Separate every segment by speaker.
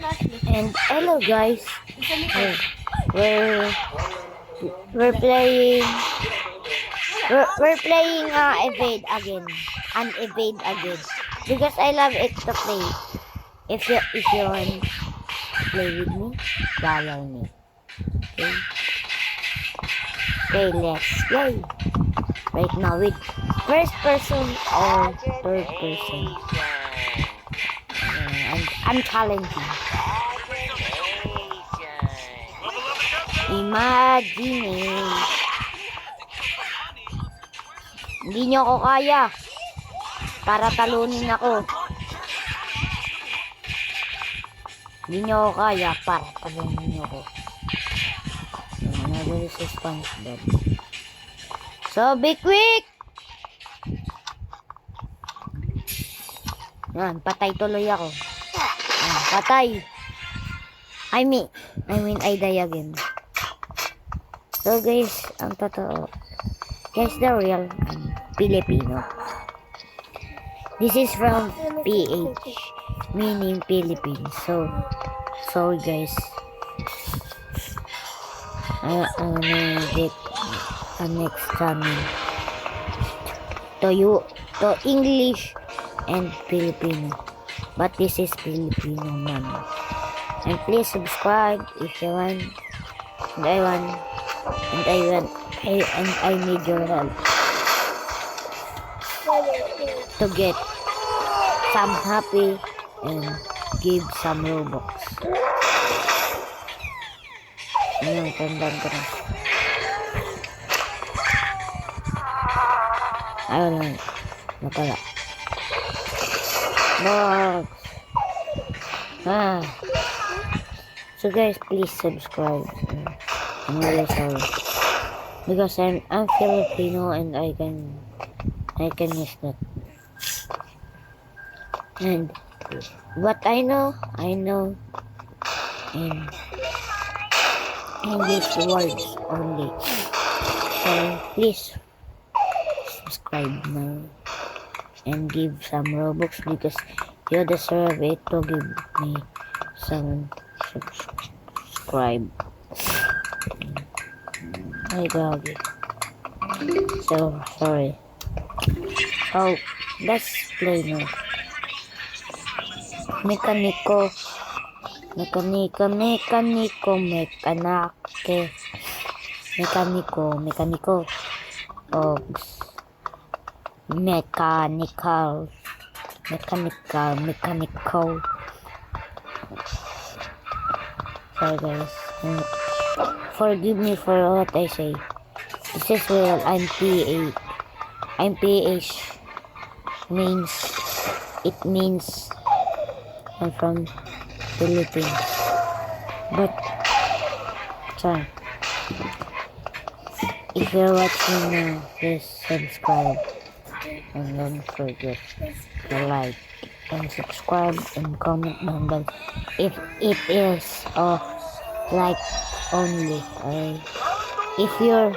Speaker 1: And hello guys, we're we're playing we're playing evade again, an evade again because I love it to play. If you want to play with me, follow me. Okay, okay, let's play right now with first person or third person. I'm challenging. Imagine. Hindi nyo ako kaya. Para talunin ako. Hindi nyo ako kaya. Para talunin nyo ako. Another is SpongeBob. So, be quick! Yan, patay tuloy ako. Yan, patay. I mean, I die again. So guys, ang totoo. Guys, the real Filipino. This is from PH, meaning Philippines. So, sorry guys. I'm gonna get a next channel to English and Filipino. But this is Filipino man. And please subscribe if you want. And I need your help to get some happy and give some Robux. Ayun, tandaan ko na. Ayun lang. Napala. Box. So guys, please subscribe. I'm really sorry. Because I'm Filipino and I can use that. And what I know in English words only. So please subscribe now and give some Robux because you deserve it to give me some subscribe. Ay, gagi. So, sorry. So, let's play now. Mekaniko. Ogs. Mechanical. Sorry guys. Forgive me for what I say. This is real. I'm PH. It means I'm from Philippines. But sorry. If you're watching now, please subscribe and don't forget to like and subscribe and comment down below if it is like only. If you're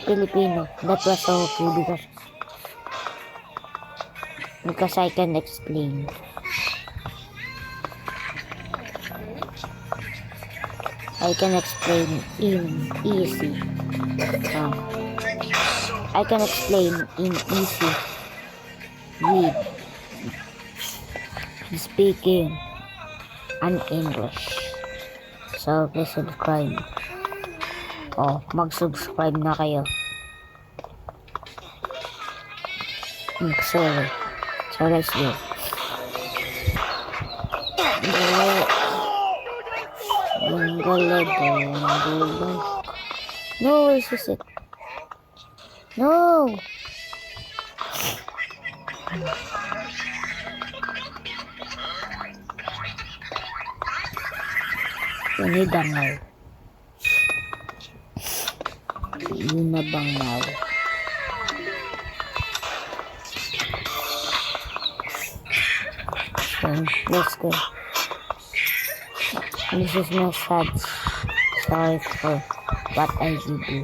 Speaker 1: Filipino, that was okay because I can explain. I can explain in easy. I can explain in easy with speaking and English. So, please subscribe. Mag-subscribe na kayo. Sorry. So, let's go. No, this is it. No! Ini dangal. Yun na bangal. So, let's go. This is my sad story for what I did do.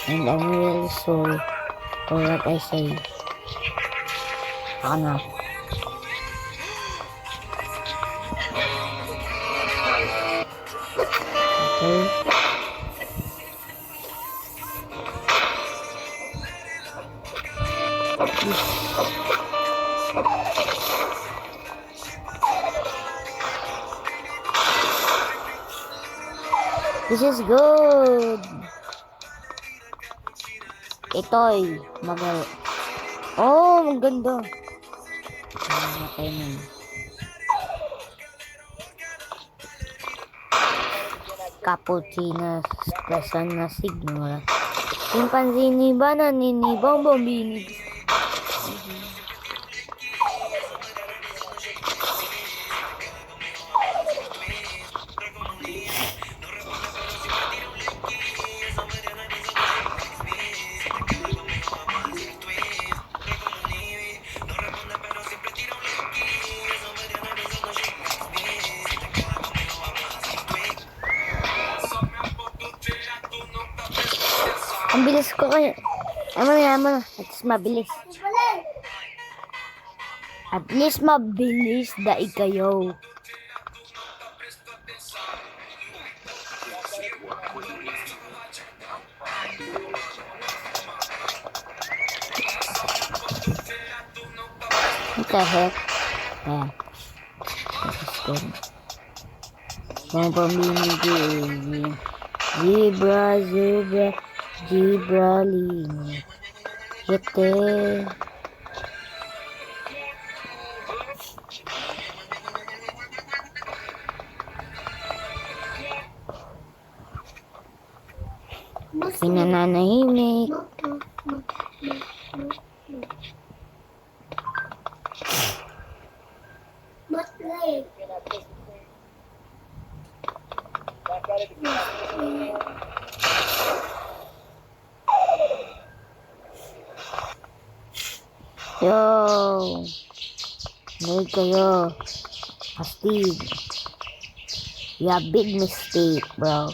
Speaker 1: And I'm really sorry for what I say. Okay. This is good. Ito'y Oh, maganda. Namatay nun. Cappuccino espresso na signora. Yung panzini ba naninibang bambini? Ang bilis ko kayo. Ano. At least mabilis. At least mabilis dahil kayo. What the heck? Yeah. That's good. Gibralini. Yete. Pinananahimik. Yo, may kayo. Astig. You have big mistake, bro.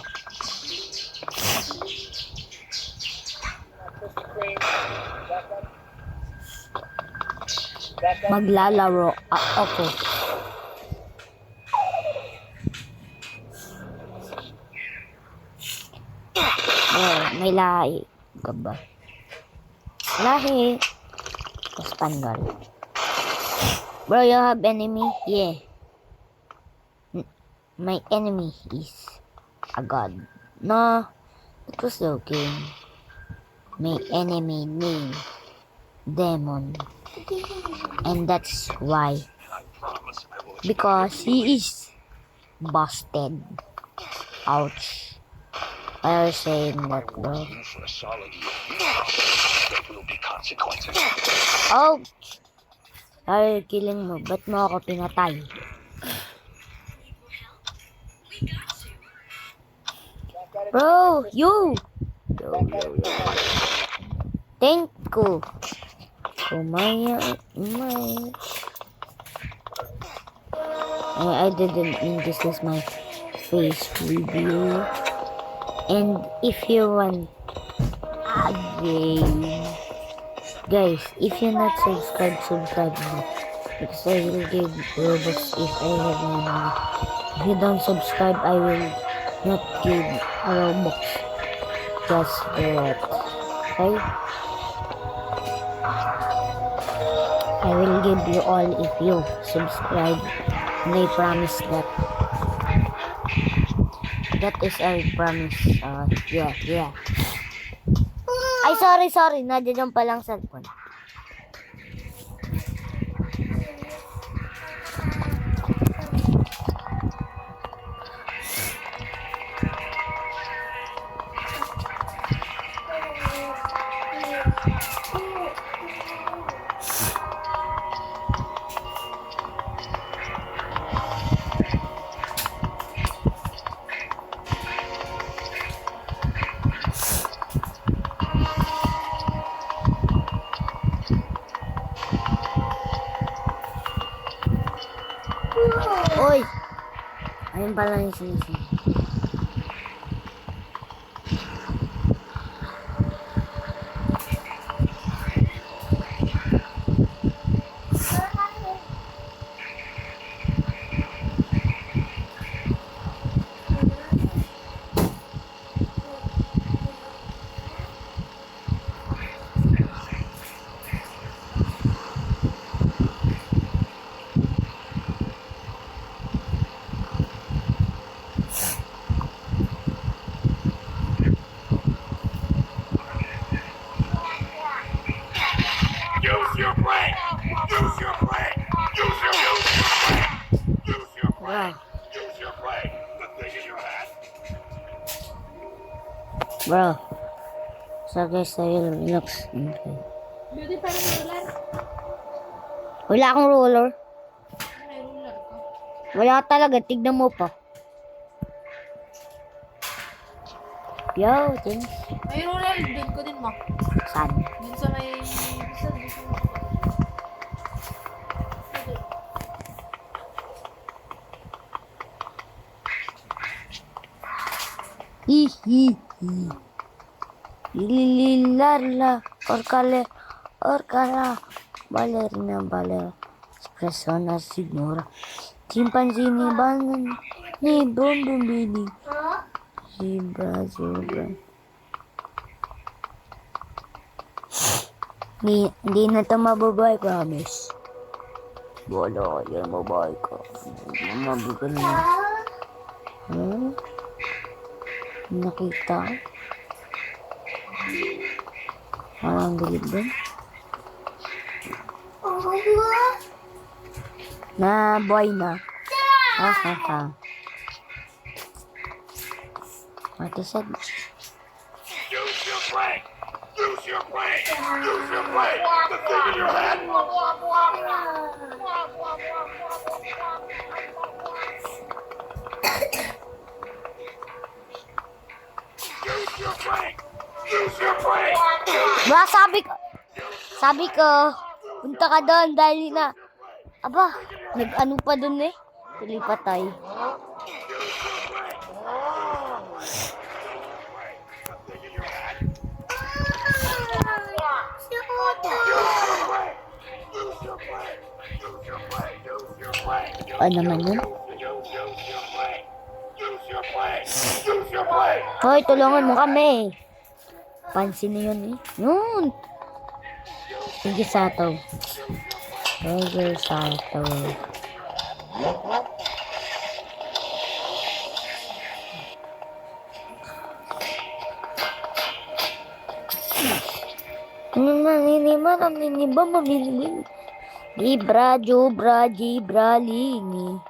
Speaker 1: Maglalaro ako. Oh, may lahi ka ba? Lahi. Espanyol. Bro, you have enemy? Yeah. My enemy is a god. No, it was okay. My enemy name Demon. And that's why. Because he is busted. Ouch. I was saying that, bro. Oh! Ay, killing mo. Ba't mo ako pinatay? Bro! You! Yo. Thank you. Kumaya. I didn't mean this is my face review. And if you want again, guys, if you're not subscribe now, because I will give Robux if I have money. If you don't subscribe, I will not give a Robux. Just do it. Okay? I will give you all if you subscribe. And I promise that. That is our promise. Yeah. Ay, sorry. Nandiyan palang cellphone. Oy! Ayun pala yung sinisig. Bro. So guys, tayo looks. Okay.
Speaker 2: Beauty pa rin ruler.
Speaker 1: Wala akong roller.
Speaker 2: May ruler ka.
Speaker 1: Wala talaga. Tignan mo pa. Yo, thanks.
Speaker 2: May ruler din ko din mo.
Speaker 1: Saan?
Speaker 2: Din sa may... Sa
Speaker 1: Hihihi. Ililarla. Orcala. Ballerina, Persona signora. Chimpanzini, banan. Ni bombini. Zebra. Hindi na ito mababay, promise. Wala, yan mababay ko. Mabugal na. Nakita. Parang bilib din. Na boy na. Ha. What is it?
Speaker 3: Use your brain! Use your brain! Use your brain! The thing in your head! Use your brain! Use your brain!
Speaker 1: Ba, sabi ko, punta ka doon dahil na, aba, nag-ano pa doon eh. Tuloy patay. Ano naman yun? Hoy, tulungan mo kami. Pansin na yun eh. Yun. Sige, Sato. Sige, Sato. Libra, Jubra, Jibra, Lingi.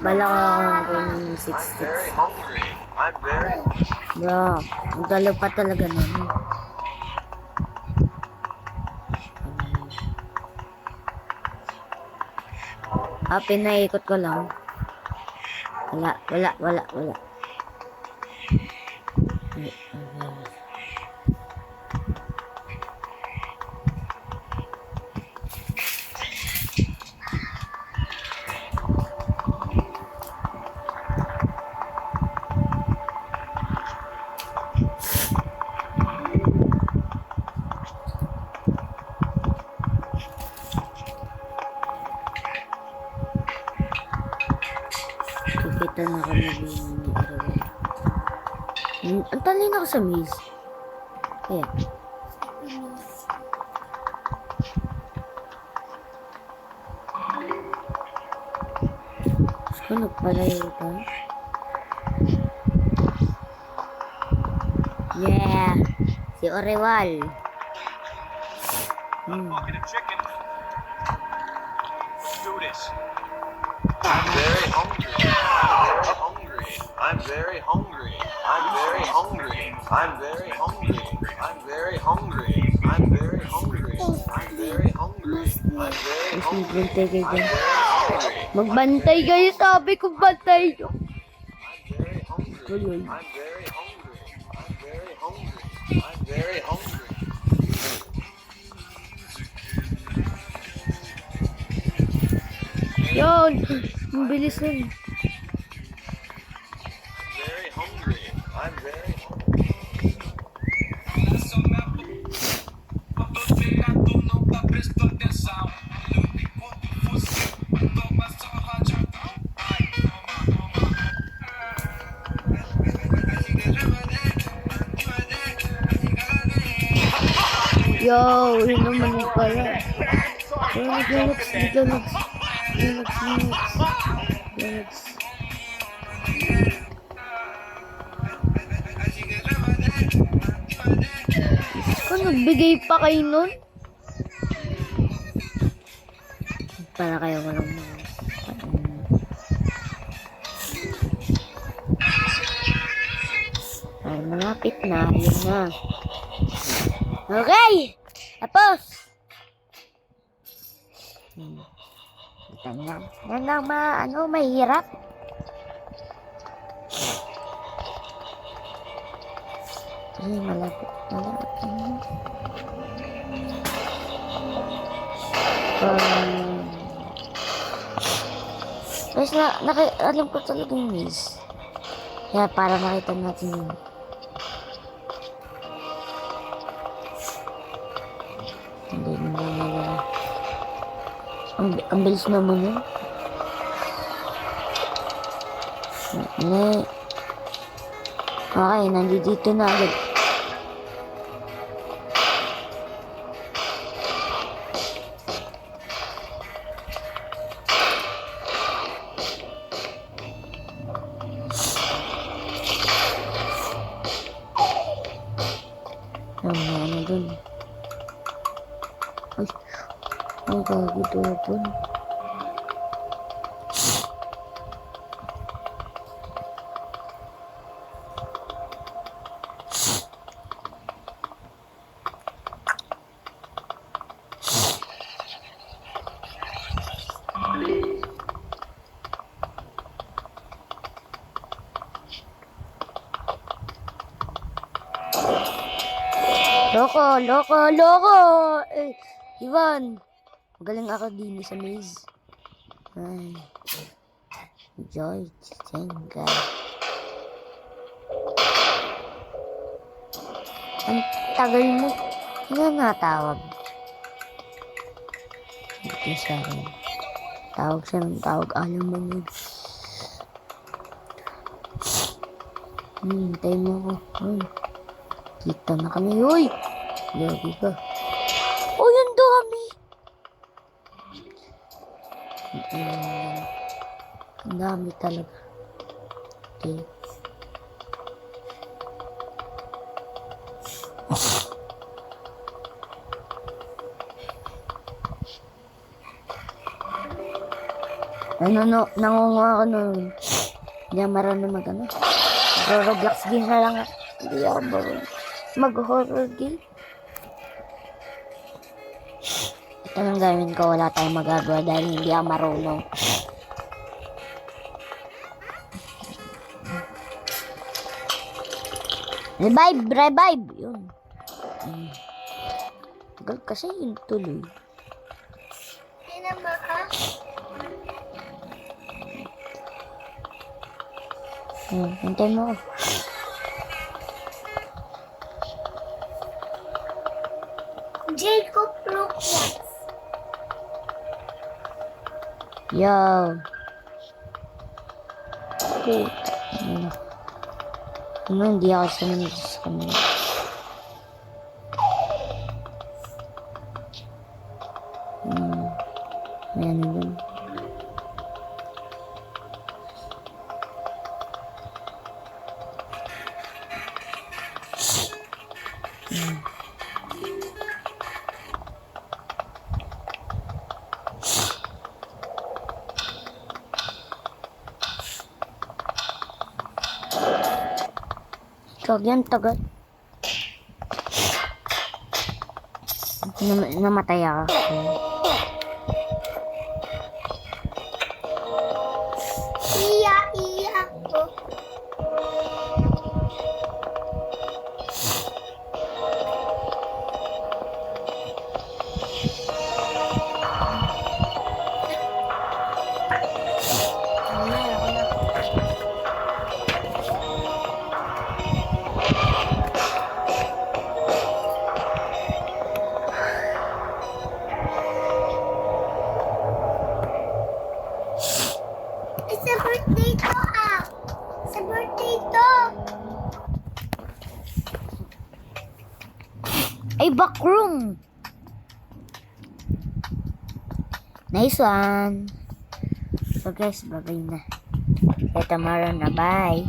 Speaker 1: Bala ko 60.
Speaker 3: Very hungry. I'm very
Speaker 1: Bro, ang dalaw pa talaga nun. Pinaikot ko lang. Wala. Kita na kami ni Arawan. Ang talino ko sa maze. Kaya. Gusto nagpalayo ito. Yeah! Si Orewal.
Speaker 3: Bucket of chicken. Do this. I'm very hungry. I'm very hungry. I'm very hungry. I'm very hungry. I'm very hungry. I'm very hungry. I'm very hungry. I'm very
Speaker 1: Mas
Speaker 3: hungry.
Speaker 1: magbantay kayo dyan.
Speaker 3: Hungry.
Speaker 1: Magbantay kayo, sabi ko bantay nyo.
Speaker 3: I'm very hungry.
Speaker 1: Tuloy.
Speaker 3: I'm very hungry. I'm very hungry. I'm very hungry.
Speaker 1: Yo, Lol. Ang bilis nun.
Speaker 3: Very hungry. I'm very hungry.
Speaker 1: Yo, yun naman pala. Linux. Kung nagbigay pa kayo nun? Para kayo walang mga. Ay, malapit na. Yun na. Okay! Tapos! Ito na. Yan lang mahirap. Ay, malapit. Guys, alam ko talaga yung maze. Kaya para makita natin yun. Hindi naman nila. Ang bilis naman yun. Okay, nandito na agad. Ano dun? Ay, ang gago doon. Loko! Eh, Ivan! Magaling ako din sa maze. Ay. Joy, Jenga. Ang tagal mo. Ano natawag? Ito siya rin. Tawag siya ng tawag. Alam mo yun. Tayo mo ako. Ay. Kita na kami. Uy! Lagi ka. Oh, yung dami! Ang dami talaga. Okay. Nangunguha ako nun. Hindi ako marunong Roblox game na lang. Hindi ako marunong mag-horror game. Ito nang gawin ko, wala tayong magagawa dahil hindi ako marunong. Revive! Yun. Tagal kasi yun tuloy. Hintay mo.
Speaker 4: Jacob Lucas.
Speaker 1: Yo. Hindi ako sumunod sa kanila. Ayan na dun. Yan, tagal. Namatay ako.
Speaker 4: Iya ko.
Speaker 1: Ay, backroom! Nice one! So guys, bye-bye na. Kaya tomorrow na, bye!